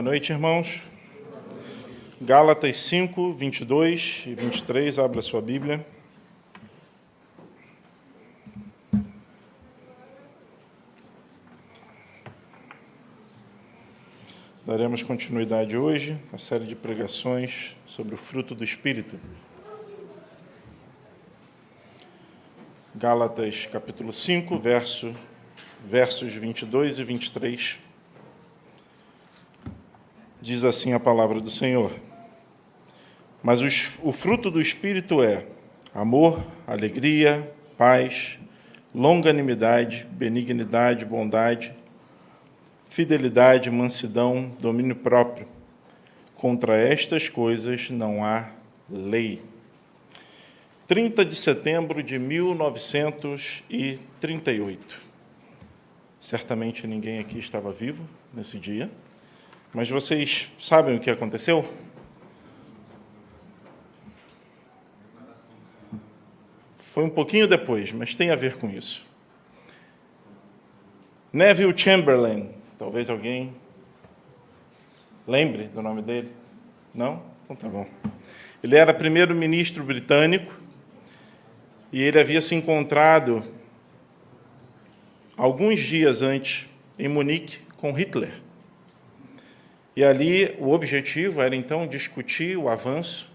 noite, irmãos. Gálatas 5, 22 e 23, abra sua Bíblia. Daremos continuidade hoje à série de pregações sobre o fruto do Espírito. Gálatas capítulo 5, versos 22 e 23. Diz assim a palavra do Senhor: Mas o fruto do Espírito é amor, alegria, paz, longanimidade, benignidade, bondade, fidelidade, mansidão, domínio próprio. Contra estas coisas não há lei. 30 de setembro de 1938. Certamente ninguém aqui estava vivo nesse dia. Mas vocês sabem o que aconteceu? Foi um pouquinho depois, mas tem a ver com isso. Neville Chamberlain, talvez alguém lembre do nome dele? Não? Então tá bom. Ele era primeiro-ministro britânico e ele havia se encontrado alguns dias antes em Munique com Hitler. E ali o objetivo era, então, discutir o avanço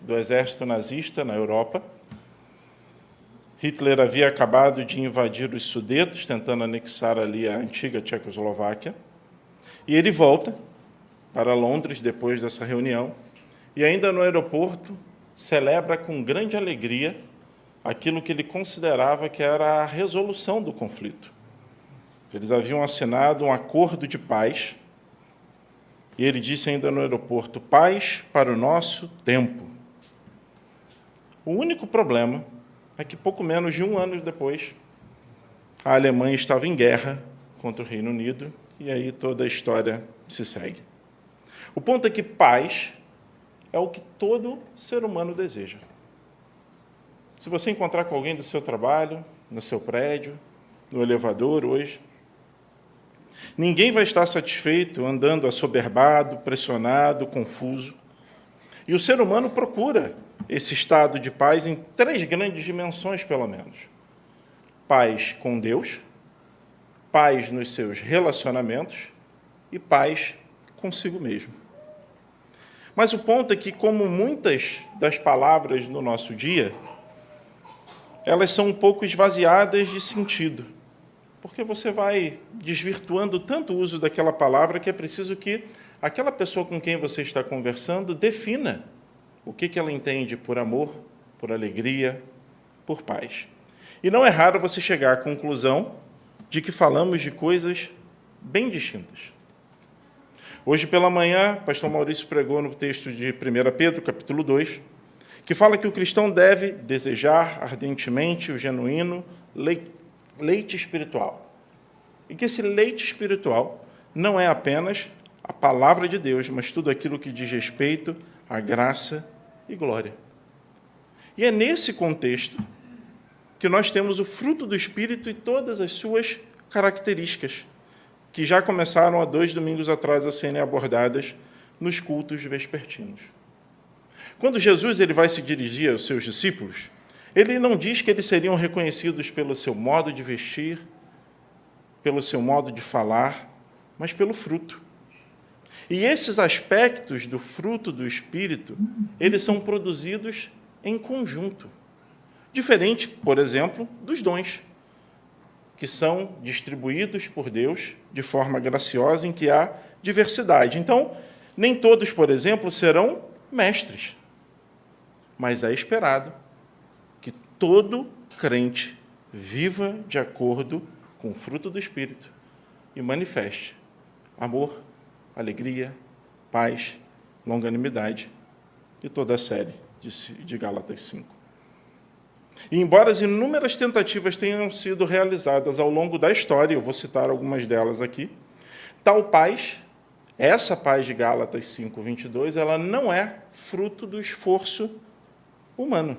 do exército nazista na Europa. Hitler havia acabado de invadir os Sudetos, tentando anexar ali a antiga Tchecoslováquia. E ele volta para Londres depois dessa reunião e, ainda no aeroporto, celebra com grande alegria aquilo que ele considerava que era a resolução do conflito. Eles haviam assinado um acordo de paz. E ele disse ainda no aeroporto: paz para o nosso tempo. O único problema é que pouco menos de um ano depois, a Alemanha estava em guerra contra o Reino Unido, e aí toda a história se segue. O ponto é que paz é o que todo ser humano deseja. Se você encontrar com alguém do seu trabalho, no seu prédio, no elevador hoje, ninguém vai estar satisfeito andando assoberbado, pressionado, confuso. E o ser humano procura esse estado de paz em 3 grandes dimensões, pelo menos. Paz com Deus, paz nos seus relacionamentos e paz consigo mesmo. Mas o ponto é que, como muitas das palavras no nosso dia, elas são um pouco esvaziadas de sentido. Porque você vai desvirtuando tanto o uso daquela palavra que é preciso que aquela pessoa com quem você está conversando defina o que ela entende por amor, por alegria, por paz. E não é raro você chegar à conclusão de que falamos de coisas bem distintas. Hoje pela manhã, o pastor Maurício pregou no texto de 1 Pedro, capítulo 2, que fala que o cristão deve desejar ardentemente o genuíno leite espiritual. E que esse leite espiritual não é apenas a palavra de Deus, mas tudo aquilo que diz respeito à graça e glória. E é nesse contexto que nós temos o fruto do Espírito e todas as suas características, que já começaram há 2 domingos atrás a serem abordadas nos cultos vespertinos. Quando Jesus ele vai se dirigir aos seus discípulos, ele não diz que eles seriam reconhecidos pelo seu modo de vestir, pelo seu modo de falar, mas pelo fruto. E esses aspectos do fruto do Espírito, eles são produzidos em conjunto. Diferente, por exemplo, dos dons, que são distribuídos por Deus de forma graciosa, em que há diversidade. Então, nem todos, por exemplo, serão mestres, mas é esperado que todo crente viva de acordo com o fruto do Espírito e manifeste amor, alegria, paz, longanimidade e toda a série de Gálatas 5. E embora as inúmeras tentativas tenham sido realizadas ao longo da história, eu vou citar algumas delas aqui, tal paz, essa paz de Gálatas 5, 22, ela não é fruto do esforço humano.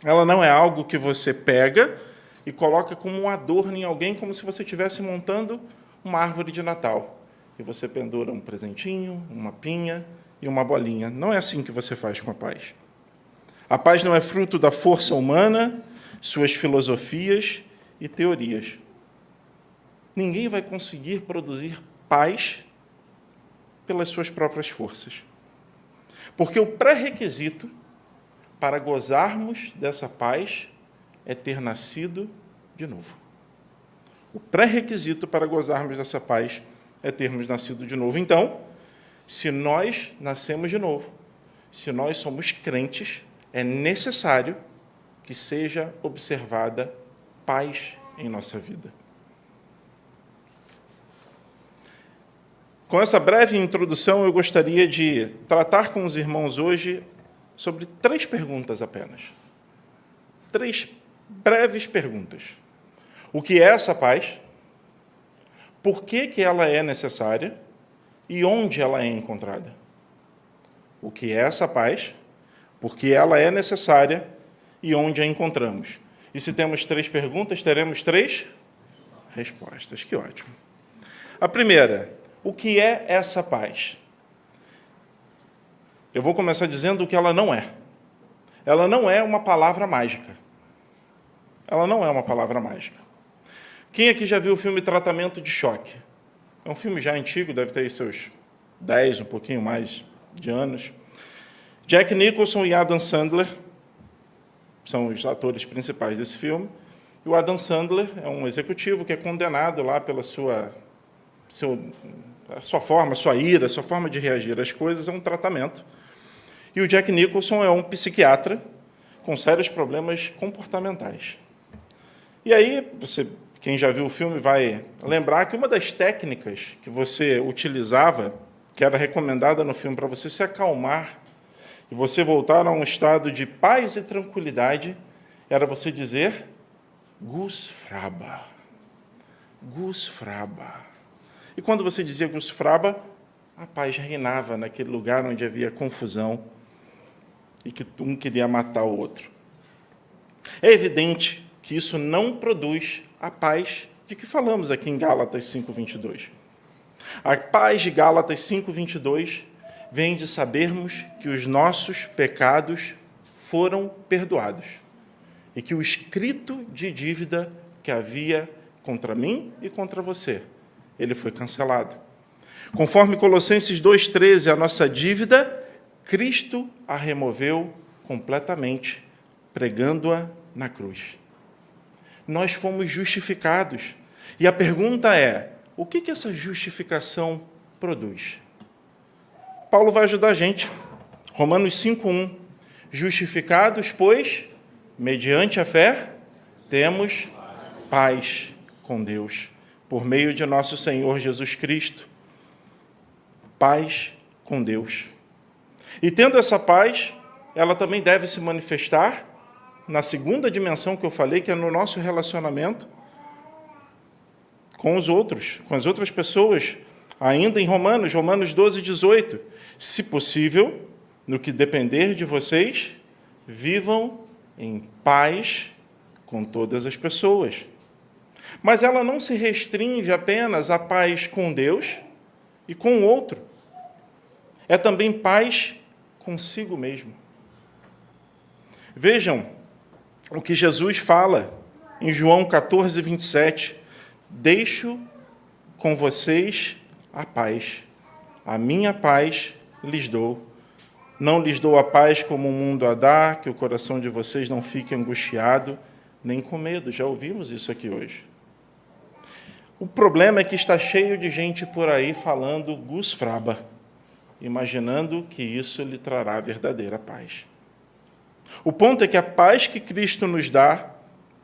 Ela não é algo que você pega e coloca como um adorno em alguém, como se você estivesse montando uma árvore de Natal. e você pendura um presentinho, uma pinha e uma bolinha. Não é assim que você faz com a paz. A paz não é fruto da força humana, suas filosofias e teorias. Ninguém vai conseguir produzir paz pelas suas próprias forças. Porque o pré-requisito para gozarmos dessa paz é ter nascido de novo. O pré-requisito para gozarmos dessa paz é termos nascido de novo. Então, se nós nascemos de novo, se nós somos crentes, é necessário que seja observada paz em nossa vida. Com essa breve introdução, eu gostaria de tratar com os irmãos hoje sobre 3 perguntas apenas. 3 breves perguntas. O que é essa paz? Por que ela é necessária? E onde ela é encontrada? O que é essa paz? Por que ela é necessária? E onde a encontramos? E se temos 3 perguntas, teremos 3 respostas. Que ótimo. A primeira, o que é essa paz? Eu vou começar dizendo o que ela não é. Ela não é uma palavra mágica. Ela não é uma palavra mágica. Quem aqui já viu o filme Tratamento de Choque? É um filme já antigo, deve ter seus 10, um pouquinho mais de anos. Jack Nicholson e Adam Sandler são os atores principais desse filme. E o Adam Sandler é um executivo que é condenado lá pela sua forma, sua ira, sua forma de reagir às coisas, é um tratamento. E o Jack Nicholson é um psiquiatra com sérios problemas comportamentais. E aí, quem já viu o filme vai lembrar que uma das técnicas que você utilizava, que era recomendada no filme para você se acalmar e você voltar a um estado de paz e tranquilidade, era você dizer Gus Fraba. Gus Fraba. E quando você dizia Gus Fraba, a paz reinava naquele lugar onde havia confusão e que um queria matar o outro. É evidente que isso não produz a paz de que falamos aqui em Gálatas 5:22. A paz de Gálatas 5:22 vem de sabermos que os nossos pecados foram perdoados e que o escrito de dívida que havia contra mim e contra você, ele foi cancelado. Conforme Colossenses 2:13, a nossa dívida, Cristo a removeu completamente, pregando-a na cruz. Nós fomos justificados. E a pergunta é, o que essa justificação produz? Paulo vai ajudar a gente. Romanos 5:1. Justificados, pois, mediante a fé, temos paz com Deus, por meio de nosso Senhor Jesus Cristo. Paz com Deus. E tendo essa paz, ela também deve se manifestar na segunda dimensão que eu falei, que é no nosso relacionamento com os outros, com as outras pessoas. Ainda em Romanos 12:18. Se possível, no que depender de vocês, vivam em paz com todas as pessoas. Mas ela não se restringe apenas à paz com Deus e com o outro. É também paz consigo mesmo. Vejam o que Jesus fala em João 14:27. Deixo com vocês a paz. A minha paz lhes dou. Não lhes dou a paz como o mundo a dá, que o coração de vocês não fique angustiado, nem com medo. Já ouvimos isso aqui hoje. O problema é que está cheio de gente por aí falando Gus Fraba, imaginando que isso lhe trará verdadeira paz. O ponto é que a paz que Cristo nos dá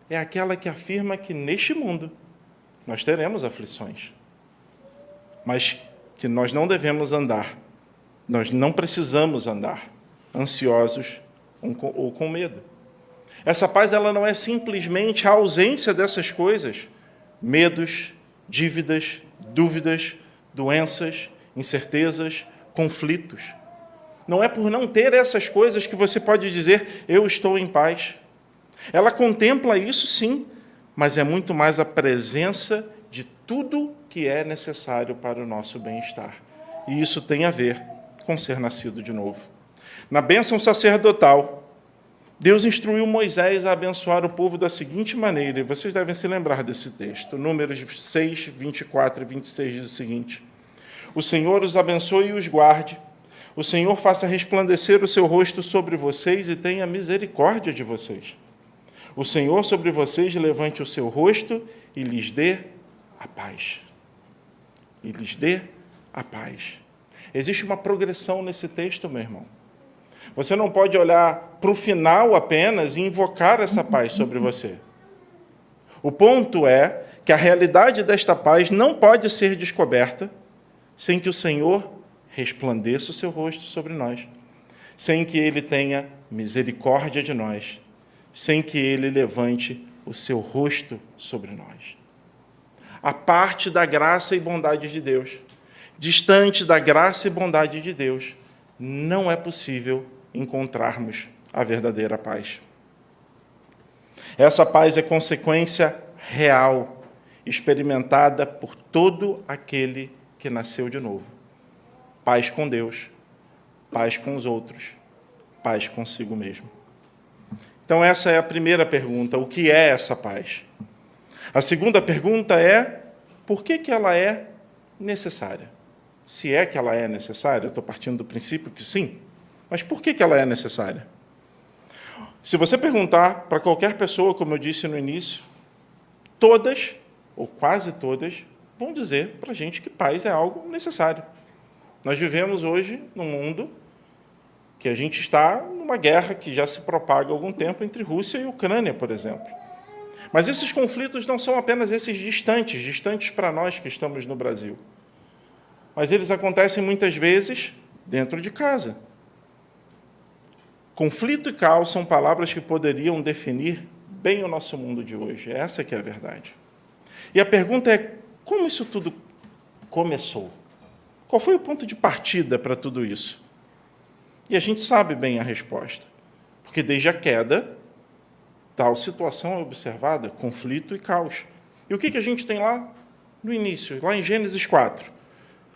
é aquela que afirma que neste mundo nós teremos aflições, mas que nós não devemos andar, nós não precisamos andar ansiosos ou com medo. Essa paz ela não é simplesmente a ausência dessas coisas, medos, dívidas, dúvidas, doenças, incertezas, conflitos. Não é por não ter essas coisas que você pode dizer, eu estou em paz. Ela contempla isso, sim, mas é muito mais a presença de tudo que é necessário para o nosso bem-estar. E isso tem a ver com ser nascido de novo. Na bênção sacerdotal, Deus instruiu Moisés a abençoar o povo da seguinte maneira, e vocês devem se lembrar desse texto. Números 6, 24 e 26 diz o seguinte: o Senhor os abençoe e os guarde. O Senhor faça resplandecer o seu rosto sobre vocês e tenha misericórdia de vocês. O Senhor sobre vocês levante o seu rosto e lhes dê a paz. E lhes dê a paz. Existe uma progressão nesse texto, meu irmão. Você não pode olhar para o final apenas e invocar essa paz sobre você. O ponto é que a realidade desta paz não pode ser descoberta sem que o Senhor resplandeça o seu rosto sobre nós, sem que Ele tenha misericórdia de nós, sem que Ele levante o seu rosto sobre nós. A parte da graça e bondade de Deus, distante da graça e bondade de Deus, não é possível encontrarmos a verdadeira paz. Essa paz é consequência real, experimentada por todo aquele que nasceu de novo. Paz com Deus, paz com os outros, paz consigo mesmo. Então, essa é a primeira pergunta: o que é essa paz? A segunda pergunta é: por que ela é necessária? Se é que ela é necessária, eu estou partindo do princípio que sim, mas por que ela é necessária? Se você perguntar para qualquer pessoa, como eu disse no início, todas, ou quase todas, vão dizer para a gente que paz é algo necessário. Nós vivemos hoje num mundo que a gente está numa guerra que já se propaga há algum tempo entre Rússia e Ucrânia, por exemplo. Mas esses conflitos não são apenas esses distantes para nós que estamos no Brasil. Mas eles acontecem muitas vezes dentro de casa. Conflito e caos são palavras que poderiam definir bem o nosso mundo de hoje. Essa que é a verdade. E a pergunta é: como isso tudo começou? Qual foi o ponto de partida para tudo isso? E a gente sabe bem a resposta. Porque desde a queda, tal situação é observada, conflito e caos. E o que a gente tem lá no início, lá em Gênesis 4?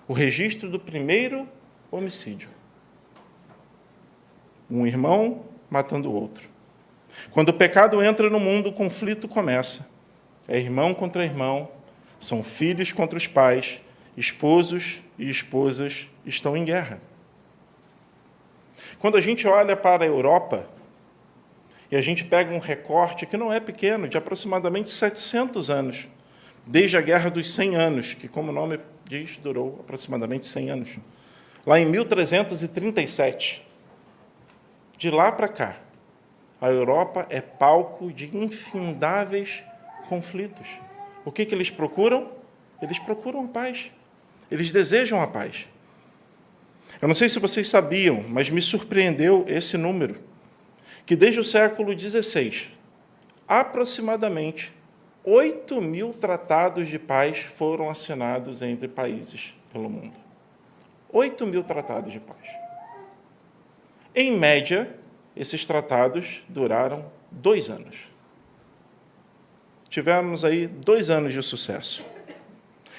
O registro do primeiro homicídio. Um irmão matando o outro. Quando o pecado entra no mundo, o conflito começa. É irmão contra irmão, são filhos contra os pais, esposos e esposas estão em guerra. Quando a gente olha para a Europa, e a gente pega um recorte que não é pequeno, de aproximadamente 700 anos, desde a Guerra dos 100 Anos, que, como o nome diz, durou aproximadamente 100 anos. Lá em 1337, de lá para cá, a Europa é palco de infindáveis conflitos. O que eles procuram? Eles procuram a paz. Eles desejam a paz. Eu não sei se vocês sabiam, mas me surpreendeu esse número, que desde o século XVI, aproximadamente 8.000 tratados de paz foram assinados entre países pelo mundo. 8.000 tratados de paz. Em média, esses tratados duraram 2 anos. Tivemos aí 2 anos de sucesso.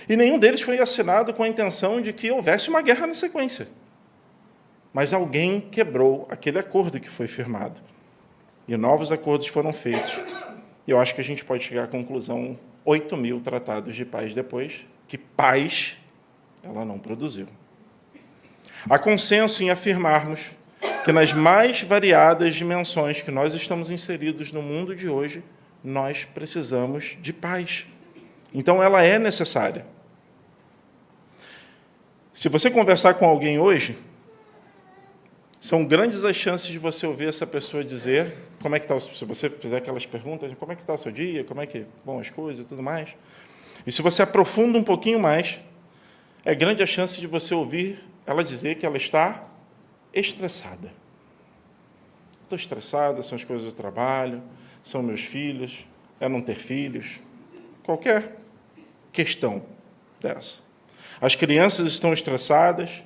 E nenhum deles foi assinado com a intenção de que houvesse uma guerra na sequência. Mas alguém quebrou aquele acordo que foi firmado. E novos acordos foram feitos. E eu acho que a gente pode chegar à conclusão, 8.000 tratados de paz depois, que paz ela não produziu. Há consenso em afirmarmos que nas mais variadas dimensões que nós estamos inseridos no mundo de hoje, nós precisamos de paz. Então, ela é necessária. Se você conversar com alguém hoje, são grandes as chances de você ouvir essa pessoa dizer como é que está, se você fizer aquelas perguntas, como é que está o seu dia, como é que vão as coisas e tudo mais. E se você aprofunda um pouquinho mais, é grande a chance de você ouvir ela dizer que ela está estressada. Estou estressada, são as coisas do trabalho, são meus filhos, é não ter filhos, qualquer questão dessa. As crianças estão estressadas,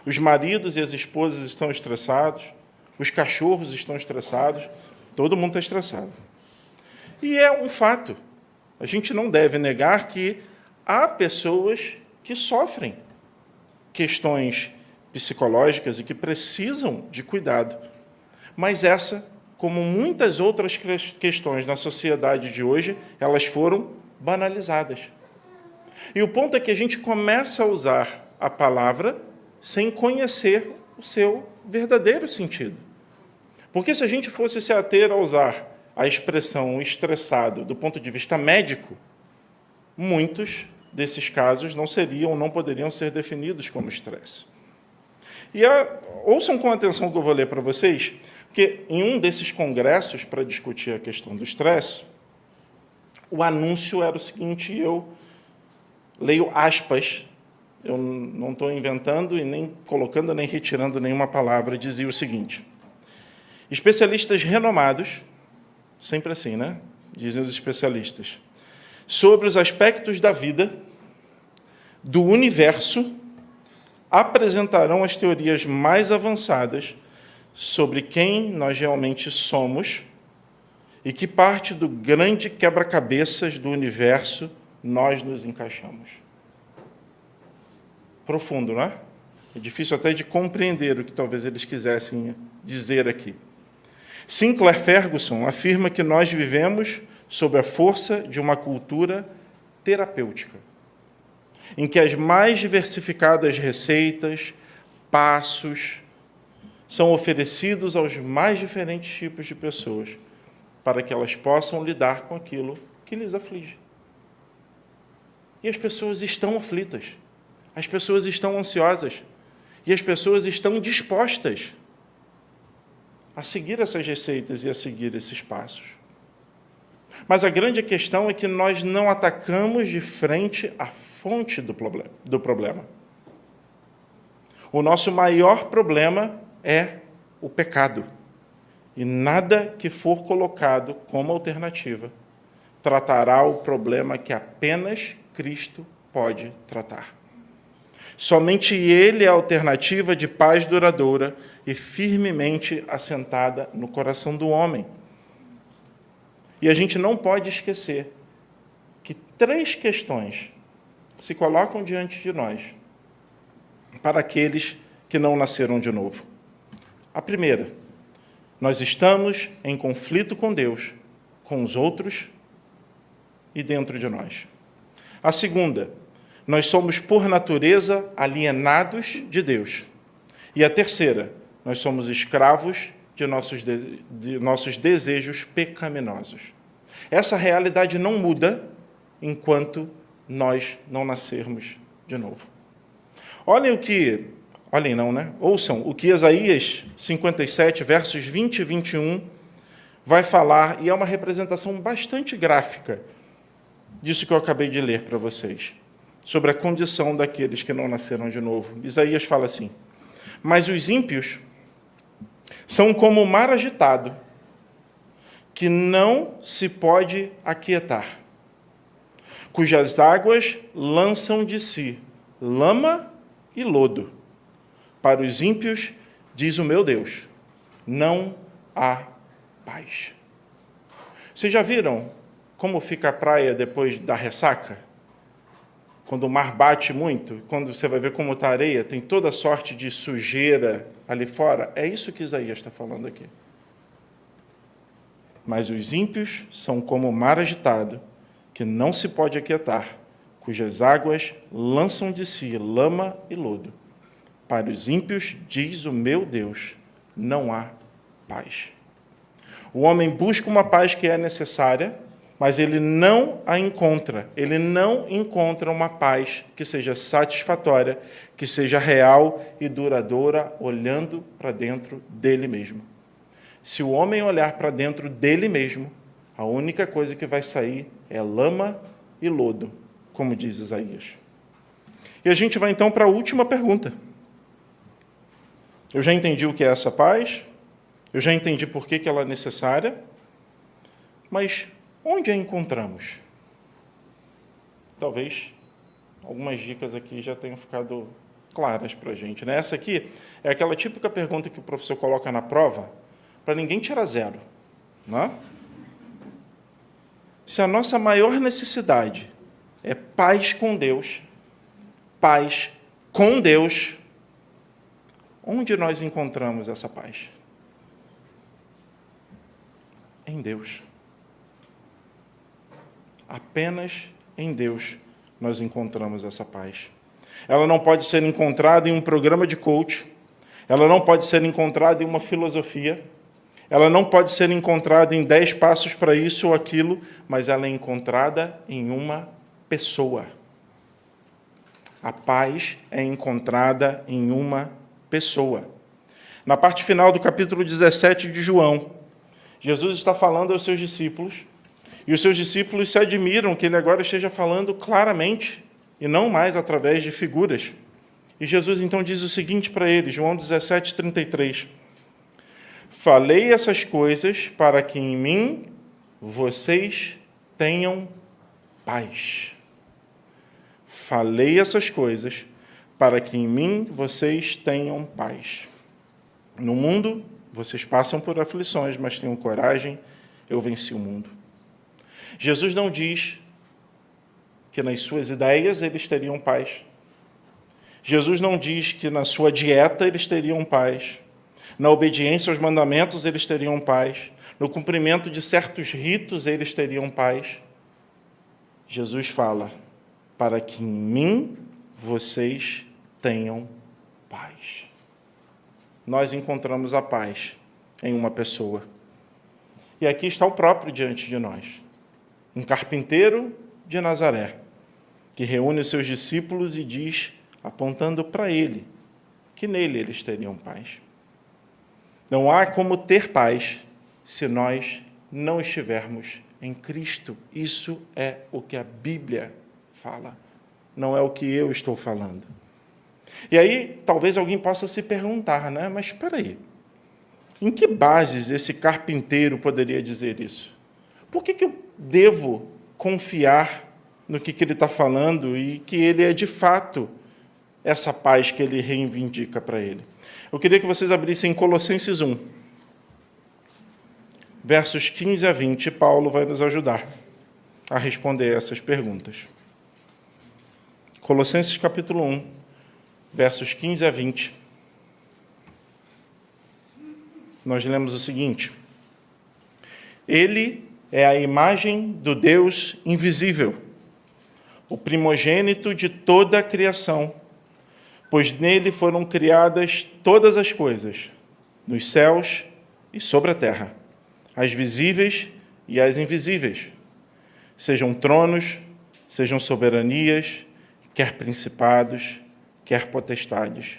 os maridos e as esposas estão estressados, os cachorros estão estressados, todo mundo está estressado. E é um fato. A gente não deve negar que há pessoas que sofrem questões psicológicas e que precisam de cuidado. Mas essa, como muitas outras questões na sociedade de hoje, elas foram banalizadas. E o ponto é que a gente começa a usar a palavra sem conhecer o seu verdadeiro sentido. Porque se a gente fosse se ater a usar a expressão estressado do ponto de vista médico, muitos desses casos não poderiam ser definidos como estresse. E ouçam com atenção o que eu vou ler para vocês, porque em um desses congressos para discutir a questão do estresse, o anúncio era o seguinte, eu leio aspas, eu não estou inventando e nem colocando nem retirando nenhuma palavra, dizia o seguinte: especialistas renomados, sempre assim, né? Dizem os especialistas, sobre os aspectos da vida, do universo, apresentarão as teorias mais avançadas sobre quem nós realmente somos e que parte do grande quebra-cabeças do universo nós nos encaixamos. Profundo, não é? É difícil até de compreender o que talvez eles quisessem dizer aqui. Sinclair Ferguson afirma que nós vivemos sob a força de uma cultura terapêutica, em que as mais diversificadas receitas, passos, são oferecidos aos mais diferentes tipos de pessoas, para que elas possam lidar com aquilo que lhes aflige. E as pessoas estão aflitas, as pessoas estão ansiosas, e as pessoas estão dispostas a seguir essas receitas e a seguir esses passos. Mas a grande questão é que nós não atacamos de frente a fonte do problema. O nosso maior problema é o pecado. E nada que for colocado como alternativa tratará o problema que apenas Cristo pode tratar. Somente Ele é a alternativa de paz duradoura e firmemente assentada no coração do homem. E a gente não pode esquecer que 3 questões se colocam diante de nós para aqueles que não nasceram de novo. A primeira, nós estamos em conflito com Deus, com os outros e dentro de nós. A segunda, nós somos, por natureza, alienados de Deus. E a terceira, nós somos escravos de nossos desejos pecaminosos. Essa realidade não muda enquanto nós não nascermos de novo. Ouçam o que Isaías 57, versos 20 e 21, vai falar, e é uma representação bastante gráfica disso que eu acabei de ler para vocês, sobre a condição daqueles que não nasceram de novo. Isaías fala assim: mas os ímpios são como o mar agitado, que não se pode aquietar, cujas águas lançam de si lama e lodo. Para os ímpios, diz o meu Deus, não há paz. Vocês já viram como fica a praia depois da ressaca? Quando o mar bate muito, quando você vai ver como está a areia, tem toda sorte de sujeira ali fora. É isso que Isaías está falando aqui. Mas os ímpios são como o mar agitado, que não se pode aquietar, cujas águas lançam de si lama e lodo. Para os ímpios, diz o meu Deus, não há paz. O homem busca uma paz que é necessária, mas ele não a encontra. Ele não encontra uma paz que seja satisfatória, que seja real e duradoura, olhando para dentro dele mesmo. Se o homem olhar para dentro dele mesmo, a única coisa que vai sair é lama e lodo, como diz Isaías. E a gente vai então para a última pergunta. Eu já entendi o que é essa paz, eu já entendi por que ela é necessária, mas onde a encontramos? Talvez algumas dicas aqui já tenham ficado claras para a gente, né? Essa aqui é aquela típica pergunta que o professor coloca na prova para ninguém tirar 0. Né? Se a nossa maior necessidade é paz com Deus. Paz com Deus. Onde nós encontramos essa paz? Em Deus. Apenas em Deus nós encontramos essa paz. Ela não pode ser encontrada em um programa de coach, ela não pode ser encontrada em uma filosofia, ela não pode ser encontrada em 10 passos para isso ou aquilo, mas ela é encontrada em uma pessoa. A paz é encontrada em uma pessoa. Na parte final do capítulo 17 de João, Jesus está falando aos seus discípulos, e os seus discípulos se admiram que ele agora esteja falando claramente, e não mais através de figuras. E Jesus então diz o seguinte para eles, João 17, 33. Falei essas coisas para que em mim vocês tenham paz. Falei essas coisas para que em mim vocês tenham paz. No mundo, vocês passam por aflições, mas tenham coragem, eu venci o mundo. Jesus não diz que nas suas ideias eles teriam paz. Jesus não diz que na sua dieta eles teriam paz. Na obediência aos mandamentos eles teriam paz. No cumprimento de certos ritos eles teriam paz. Jesus fala, para que em mim vocês tenham paz. Nós encontramos a paz em uma pessoa. E aqui está o próprio diante de nós. Um carpinteiro de Nazaré, que reúne os seus discípulos e diz, apontando para ele, que nele eles teriam paz. Não há como ter paz se nós não estivermos em Cristo. Isso é o que a Bíblia fala, não é o que eu estou falando. E aí, talvez alguém possa se perguntar, né? Mas espera aí, em que bases esse carpinteiro poderia dizer isso? Por que eu devo confiar no que ele está falando e que ele é, de fato, essa paz que ele reivindica para ele? Eu queria que vocês abrissem Colossenses 1, versos 15 a 20. Paulo vai nos ajudar a responder essas perguntas. Colossenses capítulo 1, versos 15 a 20. Nós lemos o seguinte: Ele é a imagem do Deus invisível, o primogênito de toda a criação, pois nele foram criadas todas as coisas, nos céus e sobre a terra, as visíveis e as invisíveis, sejam tronos, sejam soberanias, quer principados, quer potestades.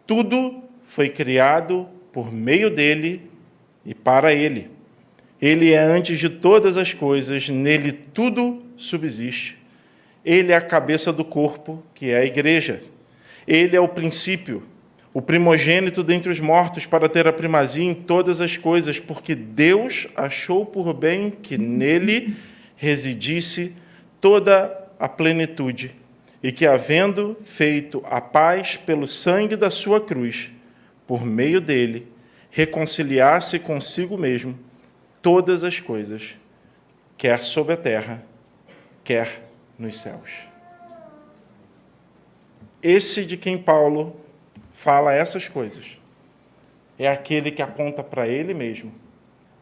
Tudo foi criado por meio dele e para ele. Ele é antes de todas as coisas, nele tudo subsiste. Ele é a cabeça do corpo, que é a igreja. Ele é o princípio, o primogênito dentre os mortos, para ter a primazia em todas as coisas, porque Deus achou por bem que nele residisse toda a plenitude, e que, havendo feito a paz pelo sangue da sua cruz, por meio dele, reconciliasse consigo mesmo todas as coisas, quer sobre a terra, quer nos céus. Esse de quem Paulo fala essas coisas é aquele que aponta para ele mesmo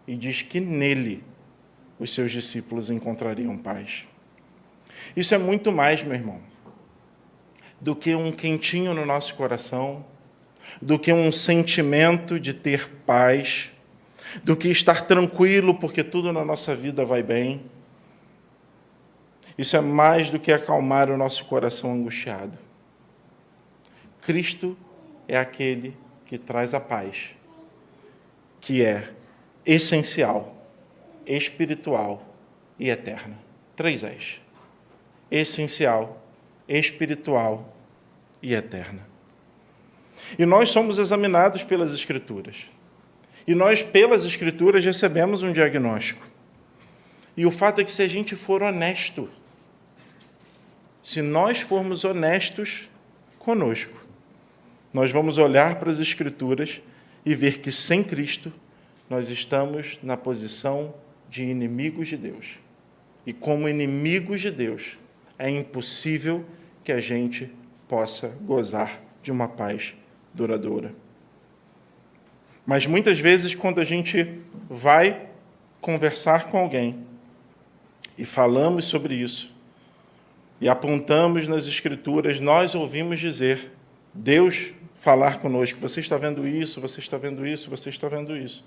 e diz que nele os seus discípulos encontrariam paz. Isso é muito mais, meu irmão, do que um quentinho no nosso coração, do que um sentimento de ter paz, do que estar tranquilo porque tudo na nossa vida vai bem. Isso é mais do que acalmar o nosso coração angustiado. Cristo é aquele que traz a paz, que é essencial, espiritual e eterna. 3 Is. Essencial, espiritual e eterna. E nós somos examinados pelas Escrituras. E nós, pelas Escrituras, recebemos um diagnóstico. E o fato é que, se a gente for honesto, se nós formos honestos conosco, nós vamos olhar para as Escrituras e ver que, sem Cristo, nós estamos na posição de inimigos de Deus. E como inimigos de Deus, é impossível que a gente possa gozar de uma paz duradoura. Mas muitas vezes, quando a gente vai conversar com alguém e falamos sobre isso, e apontamos nas Escrituras, nós ouvimos dizer, Deus falar conosco, você está vendo isso, você está vendo isso, você está vendo isso.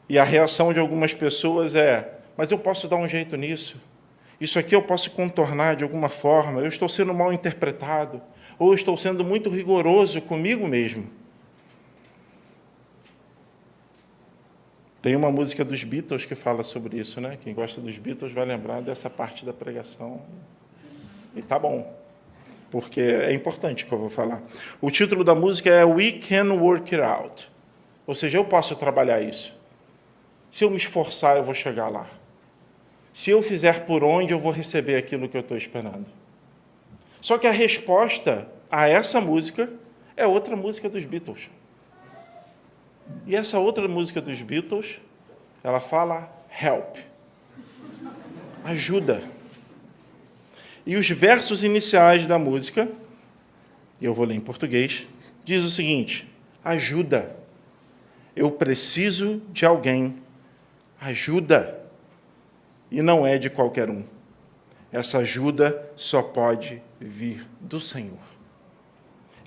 E a reação de algumas pessoas é, mas eu posso dar um jeito nisso, isso aqui eu posso contornar de alguma forma, eu estou sendo mal interpretado, ou eu estou sendo muito rigoroso comigo mesmo. Tem uma música dos Beatles que fala sobre isso, né? Quem gosta dos Beatles vai lembrar dessa parte da pregação. E tá bom, porque é importante que eu vou falar. O título da música é We Can Work It Out. Ou seja, eu posso trabalhar isso. Se eu me esforçar, eu vou chegar lá. Se eu fizer por onde, eu vou receber aquilo que eu estou esperando. Só que a resposta a essa música é outra música dos Beatles. E essa outra música dos Beatles, ela fala help, ajuda. E os versos iniciais da música, e eu vou ler em português, diz o seguinte, ajuda, eu preciso de alguém, ajuda, e não é de qualquer um. Essa ajuda só pode vir do Senhor.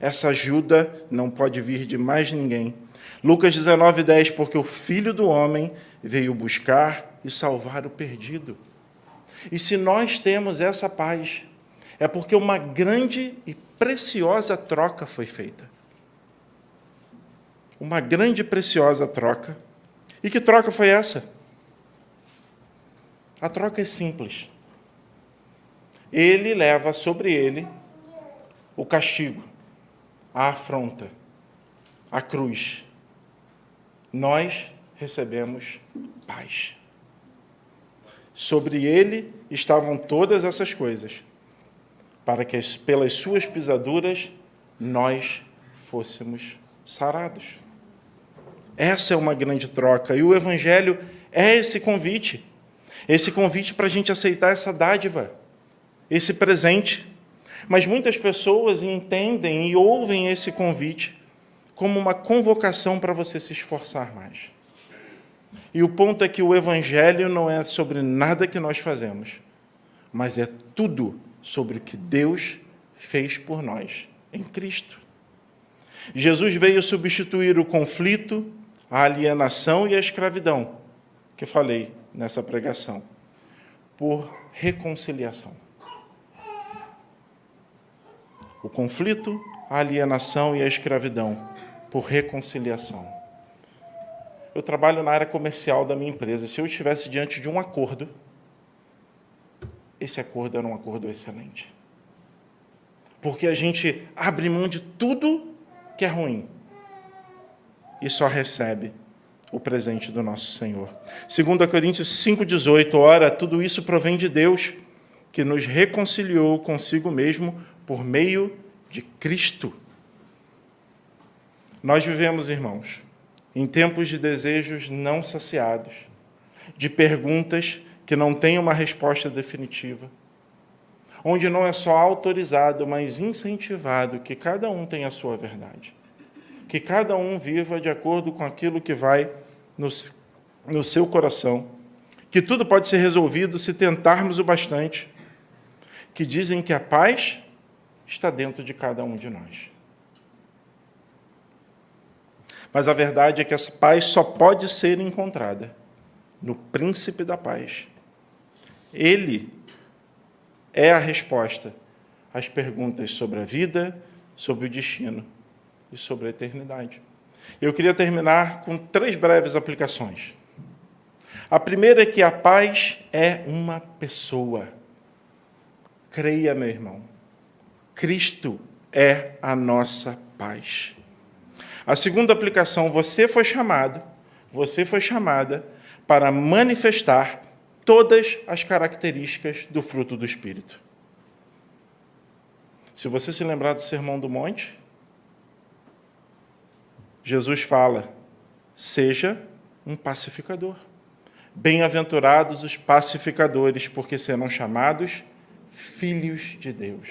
Essa ajuda não pode vir de mais ninguém. Lucas 19:10, porque o Filho do Homem veio buscar e salvar o perdido. E se nós temos essa paz, é porque uma grande e preciosa troca foi feita. Uma grande e preciosa troca. E que troca foi essa? A troca é simples. Ele leva sobre ele o castigo, a afronta, a cruz. Nós recebemos paz. Sobre ele estavam todas essas coisas, para que pelas suas pisaduras nós fôssemos sarados. Essa é uma grande troca, e o Evangelho é esse convite para a gente aceitar essa dádiva, esse presente. Mas muitas pessoas entendem e ouvem esse convite como uma convocação para você se esforçar mais. E o ponto é que o Evangelho não é sobre nada que nós fazemos, mas é tudo sobre o que Deus fez por nós em Cristo. Jesus veio substituir o conflito, a alienação e a escravidão, que falei nessa pregação, por reconciliação. O conflito, a alienação e a escravidão, por reconciliação. Eu trabalho na área comercial da minha empresa. Se eu estivesse diante de um acordo, esse acordo era um acordo excelente. Porque a gente abre mão de tudo que é ruim e só recebe o presente do nosso Senhor. 2 Coríntios 5,18, ora, tudo isso provém de Deus, que nos reconciliou consigo mesmo por meio de Cristo. Nós vivemos, irmãos, em tempos de desejos não saciados, de perguntas que não têm uma resposta definitiva, onde não é só autorizado, mas incentivado que cada um tenha a sua verdade, que cada um viva de acordo com aquilo que vai no seu coração, que tudo pode ser resolvido se tentarmos o bastante, que dizem que a paz está dentro de cada um de nós. Mas a verdade é que essa paz só pode ser encontrada no Príncipe da Paz. Ele é a resposta às perguntas sobre a vida, sobre o destino e sobre a eternidade. Eu queria terminar com 3 breves aplicações. A primeira é que a paz é uma pessoa. Creia, meu irmão. Cristo é a nossa paz. A segunda aplicação, você foi chamada para manifestar todas as características do fruto do Espírito. Se você se lembrar do Sermão do Monte, Jesus fala, seja um pacificador. Bem-aventurados os pacificadores, porque serão chamados filhos de Deus.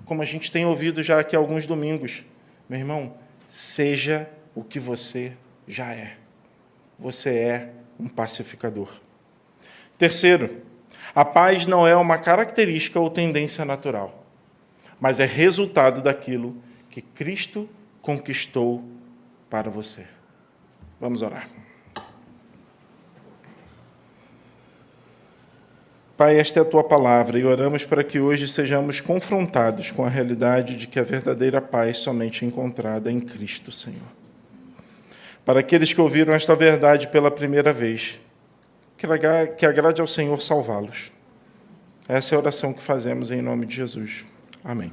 Como a gente tem ouvido já aqui há alguns domingos, meu irmão, seja o que você já é. Você é um pacificador. Terceiro, a paz não é uma característica ou tendência natural, mas é resultado daquilo que Cristo conquistou para você. Vamos orar. Pai, esta é a Tua palavra e oramos para que hoje sejamos confrontados com a realidade de que a verdadeira paz somente é encontrada em Cristo, Senhor. Para aqueles que ouviram esta verdade pela primeira vez, que agrade ao Senhor salvá-los. Essa é a oração que fazemos em nome de Jesus. Amém.